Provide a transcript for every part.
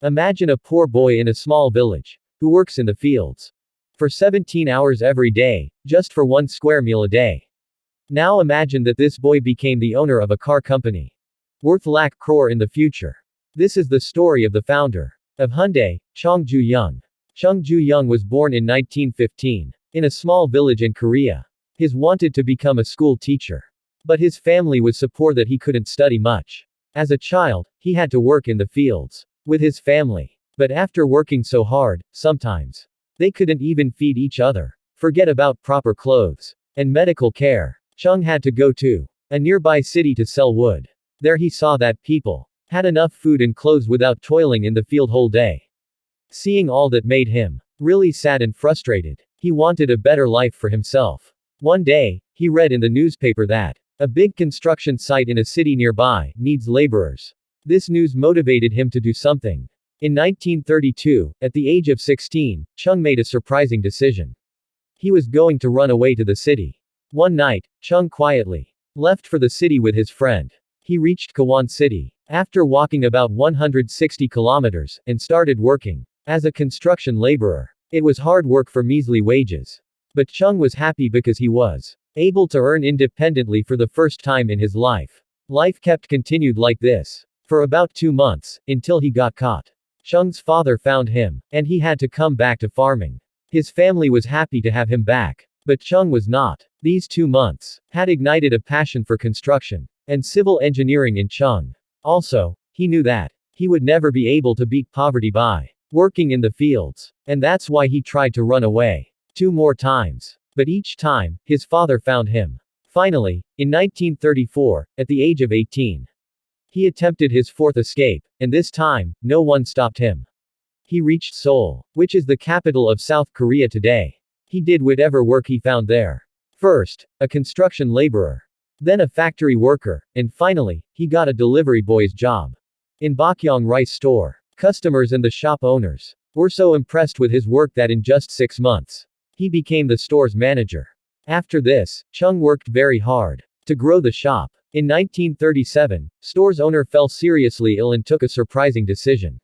Imagine a poor boy in a small village, who works in the fields for 17 hours every day, just for one square meal a day. Now imagine that this boy became the owner of a car company, worth lakh crore in the future. This is the story of the founder of Hyundai, Chung Ju-Yung. Chung Ju-Yung was born in 1915, in a small village in Korea. He wanted to become a school teacher. But his family was so poor that he couldn't study much. As a child, he had to work in the fields with his family. But after working so hard, sometimes they couldn't even feed each other. Forget about proper clothes and medical care. Chung had to go to a nearby city to sell wood. There he saw that people had enough food and clothes without toiling in the field whole day. Seeing all that made him really sad and frustrated. He wanted a better life for himself. One day, he read in the newspaper that a big construction site in a city nearby needs laborers. This news motivated him to do something. In 1932, at the age of 16, Chung made a surprising decision. He was going to run away to the city. One night, Chung quietly left for the city with his friend. He reached Kawan City after walking about 160 kilometers and started working as a construction laborer. It was hard work for measly wages. But Chung was happy because he was able to earn independently for the first time in his life. Life kept continued like this for about 2 months, until he got caught. Chung's father found him, and he had to come back to farming. His family was happy to have him back, but Chung was not. These 2 months had ignited a passion for construction and civil engineering in Chung. Also, he knew that he would never be able to beat poverty by working in the fields. And that's why he tried to run away 2 more times. But each time, his father found him. Finally, in 1934, at the age of 18, he attempted his 4th escape, and this time, no one stopped him. He reached Seoul, which is the capital of South Korea today. He did whatever work he found there. First, a construction laborer. Then a factory worker, and finally, he got a delivery boy's job. In Bakyong rice store, customers and the shop owners were so impressed with his work that in just 6 months, he became the store's manager. After this, Chung worked very hard to grow the shop. In 1937, store's owner fell seriously ill and took a surprising decision.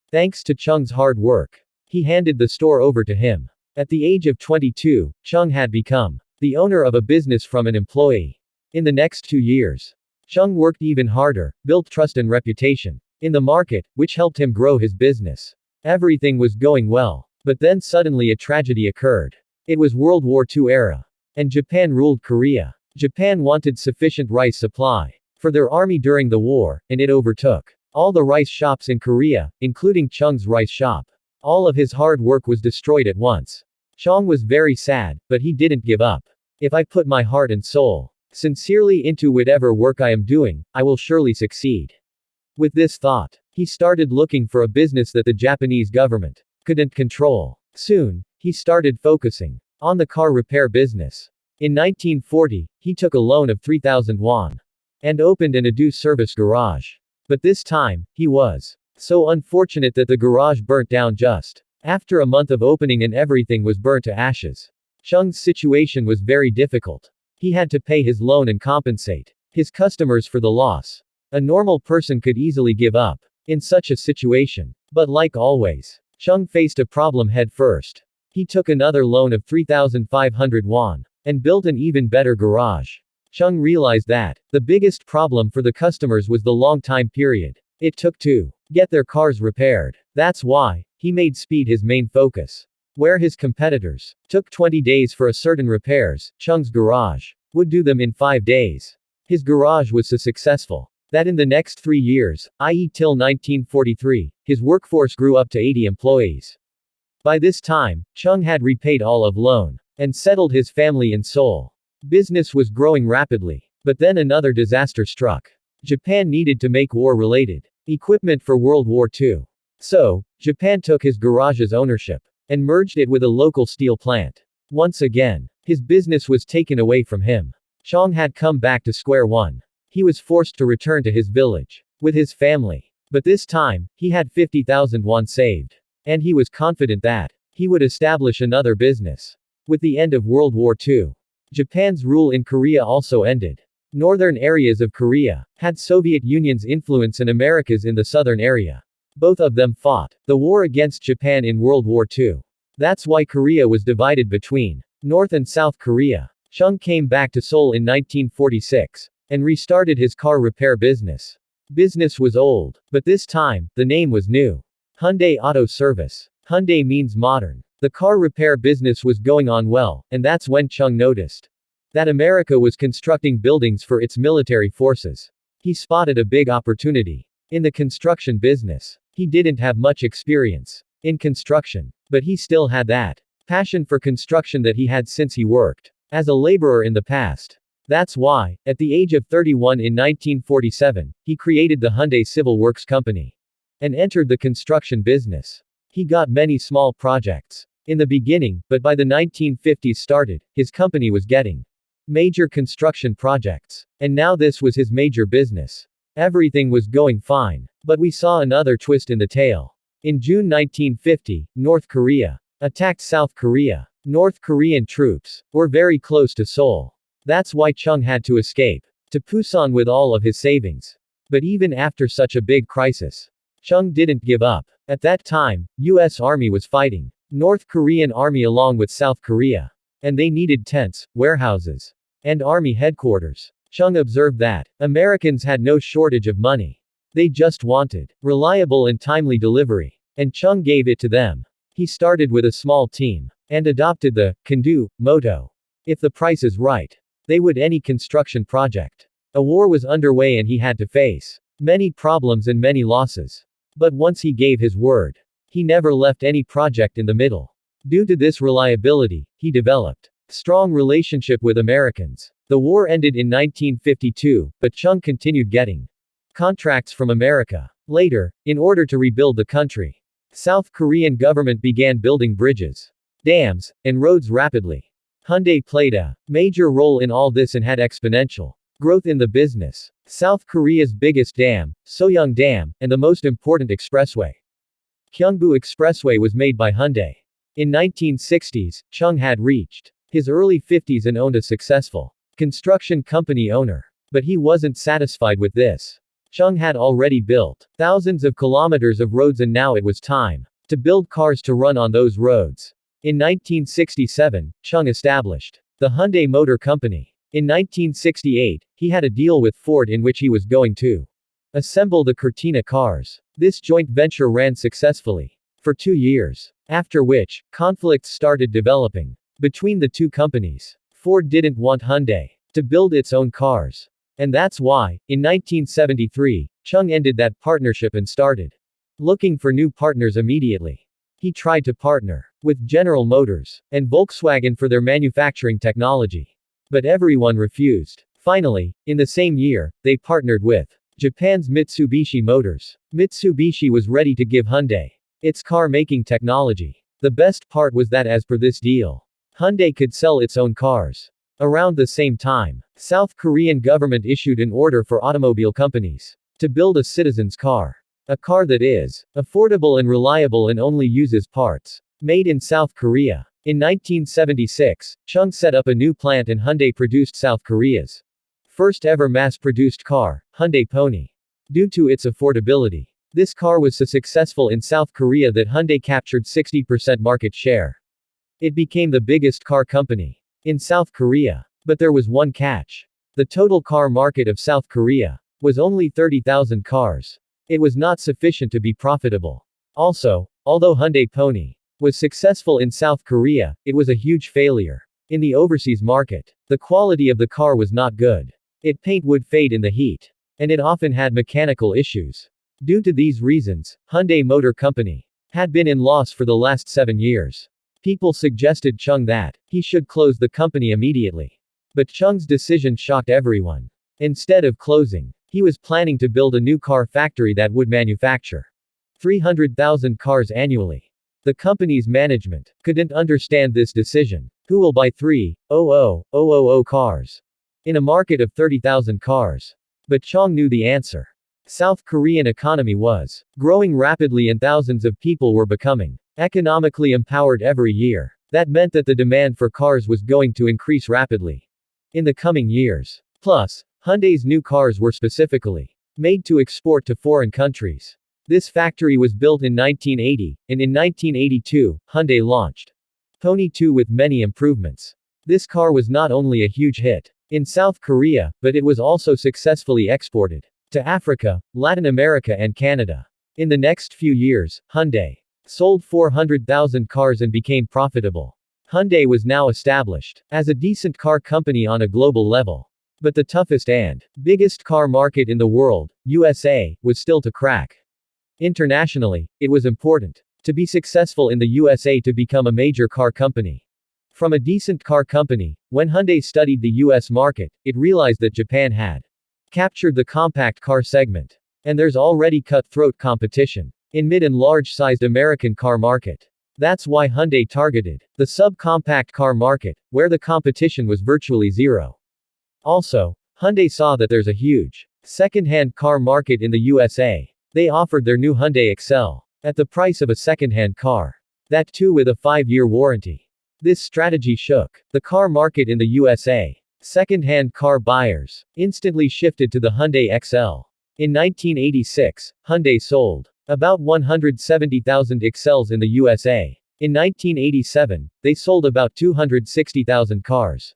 Thanks to Chung's hard work, he handed the store over to him. At the age of 22, Chung had become the owner of a business from an employee. In the next 2 years, Chung worked even harder, built trust and reputation in the market, which helped him grow his business. Everything was going well. But then suddenly a tragedy occurred. It was World War II era. And Japan ruled Korea. Japan wanted sufficient rice supply for their army during the war, and it overtook all the rice shops in Korea, including Chung's rice shop. All of his hard work was destroyed at once. Chung was very sad, but he didn't give up. If I put my heart and soul sincerely into whatever work I am doing, I will surely succeed. With this thought, he started looking for a business that the Japanese government couldn't control. Soon, he started focusing on the car repair business. In 1940, he took a loan of 3,000 won and opened an auto service garage. But this time, he was so unfortunate that the garage burnt down just after a month of opening and everything was burnt to ashes. Chung's situation was very difficult. He had to pay his loan and compensate his customers for the loss. A normal person could easily give up in such a situation. But like always, Chung faced a problem head first. He took another loan of 3,500 won and built an even better garage. Chung realized that the biggest problem for the customers was the long time period it took to get their cars repaired. That's why he made speed his main focus. Where his competitors took 20 days for a certain repairs, Chung's garage would do them in 5 days. His garage was so successful that in the next 3 years, i.e. till 1943, his workforce grew up to 80 employees. By this time, Chung had repaid all of loan and settled his family in Seoul. Business was growing rapidly. But then another disaster struck. Japan needed to make war-related equipment for World War II. So, Japan took his garage's ownership and merged it with a local steel plant. Once again, his business was taken away from him. Chung had come back to square one. He was forced to return to his village with his family. But this time, he had 50,000 won saved. And he was confident that he would establish another business. With the end of World War II, Japan's rule in Korea also ended. Northern areas of Korea had Soviet Union's influence and America's in the southern area. Both of them fought the war against Japan in World War II. That's why Korea was divided between North and South Korea. Chung came back to Seoul in 1946 and restarted his car repair business. Business was old, but this time, the name was new. Hyundai Auto Service. Hyundai means modern. The car repair business was going on well, and that's when Chung noticed that America was constructing buildings for its military forces. He spotted a big opportunity in the construction business. He didn't have much experience in construction, but he still had that passion for construction that he had since he worked as a laborer in the past. That's why, at the age of 31 in 1947, he created the Hyundai Civil Works Company and entered the construction business. He got many small projects in the beginning, but by the 1950s started, his company was getting major construction projects. And now this was his major business. Everything was going fine. But we saw another twist in the tale. In June 1950, North Korea attacked South Korea. North Korean troops were very close to Seoul. That's why Chung had to escape to Busan with all of his savings. But even after such a big crisis, Chung didn't give up. At that time, US Army was fighting North Korean Army along with South Korea. And they needed tents, warehouses, and army headquarters. Chung observed that Americans had no shortage of money. They just wanted reliable and timely delivery. And Chung gave it to them. He started with a small team and adopted the can-do motto. If the price is right, they would any construction project. A war was underway and he had to face many problems and many losses. But once he gave his word, he never left any project in the middle. Due to this reliability, he developed strong relationship with Americans. The war ended in 1952, but Chung continued getting contracts from America. Later, in order to rebuild the country, South Korean government began building bridges, dams, and roads rapidly. Hyundai played a major role in all this and had exponential growth in the business. South Korea's biggest dam, Soyeong Dam, and the most important expressway, Gyeongbu Expressway, was made by Hyundai. In 1960s, Chung had reached his early 50s and owned a successful construction company owner. But he wasn't satisfied with this. Chung had already built thousands of kilometers of roads and now it was time to build cars to run on those roads. In 1967, Chung established the Hyundai Motor Company. In 1968, he had a deal with Ford in which he was going to assemble the Cortina cars. This joint venture ran successfully for 2 years. After which, conflicts started developing between the two companies. Ford didn't want Hyundai to build its own cars. And that's why, in 1973, Chung ended that partnership and started looking for new partners immediately. He tried to partner with General Motors and Volkswagen for their manufacturing technology. But everyone refused. Finally, in the same year, they partnered with Japan's Mitsubishi Motors. Mitsubishi was ready to give Hyundai its car-making technology. The best part was that as per this deal, Hyundai could sell its own cars. Around the same time, South Korean government issued an order for automobile companies to build a citizen's car. A car that is affordable and reliable and only uses parts made in South Korea. In 1976, Chung set up a new plant and Hyundai produced South Korea's first ever mass-produced car, Hyundai Pony. Due to its affordability, this car was so successful in South Korea that Hyundai captured 60% market share. It became the biggest car company in South Korea. But there was one catch. The total car market of South Korea was only 30,000 cars. It was not sufficient to be profitable. Also, although Hyundai Pony was successful in South Korea, it was a huge failure in the overseas market. The quality of the car was not good. Its paint would fade in the heat. And it often had mechanical issues. Due to these reasons, Hyundai Motor Company had been in loss for the last 7 years. People suggested Chung that he should close the company immediately. But Chung's decision shocked everyone. Instead of closing, he was planning to build a new car factory that would manufacture 300,000 cars annually. The company's management couldn't understand this decision. Who will buy 300,000 cars in a market of 30,000 cars? But Chung knew the answer. South Korean economy was growing rapidly and thousands of people were becoming economically empowered every year. That meant that the demand for cars was going to increase rapidly in the coming years. Plus, Hyundai's new cars were specifically made to export to foreign countries. This factory was built in 1980, and in 1982, Hyundai launched Pony 2 with many improvements. This car was not only a huge hit in South Korea, but it was also successfully exported to Africa, Latin America and Canada. In the next few years, Hyundai sold 400,000 cars and became profitable. Hyundai was now established as a decent car company on a global level. But the toughest and biggest car market in the world, USA, was still to crack. Internationally, it was important to be successful in the USA to become a major car company. From a decent car company, when Hyundai studied the US market, it realized that Japan had captured the compact car segment. And there's already cutthroat competition in mid and large-sized American car market. That's why Hyundai targeted the subcompact car market, where the competition was virtually zero. Also, Hyundai saw that there's a huge second-hand car market in the USA. They offered their new Hyundai Excel at the price of a second-hand car. That too with a 5-year warranty. This strategy shook the car market in the USA. Second-hand car buyers instantly shifted to the Hyundai XL. In 1986, Hyundai sold about 170,000 XLs in the USA. In 1987, they sold about 260,000 cars.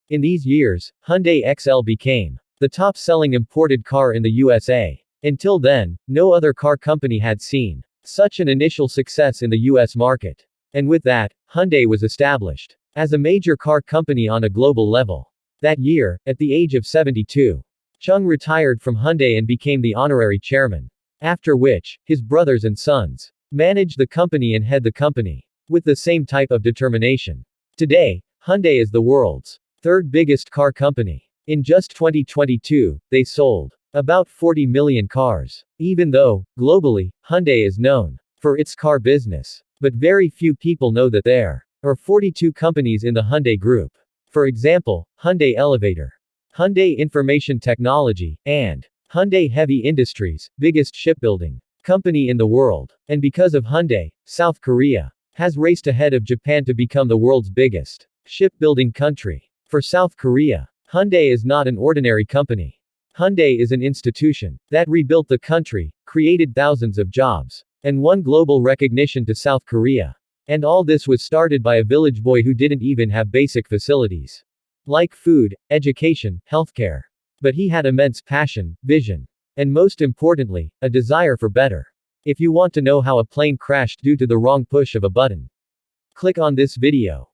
In these years, Hyundai XL became the top-selling imported car in the USA. Until then, no other car company had seen such an initial success in the US market. And with that, Hyundai was established as a major car company on a global level. That year, at the age of 72, Chung retired from Hyundai and became the honorary chairman. After which, his brothers and sons managed the company and head the company with the same type of determination. Today, Hyundai is the world's third biggest car company. In just 2022, they sold about 40 million cars. Even though, globally, Hyundai is known for its car business. But very few people know that there are 42 companies in the Hyundai Group. For example, Hyundai Elevator, Hyundai Information Technology, and Hyundai Heavy Industries, biggest shipbuilding company in the world. And because of Hyundai, South Korea has raced ahead of Japan to become the world's biggest shipbuilding country. For South Korea, Hyundai is not an ordinary company. Hyundai is an institution that rebuilt the country, created thousands of jobs, and won global recognition to South Korea. And all this was started by a village boy who didn't even have basic facilities like food, education, healthcare. But he had immense passion, vision, and most importantly, a desire for better. If you want to know how a plane crashed due to the wrong push of a button, click on this video.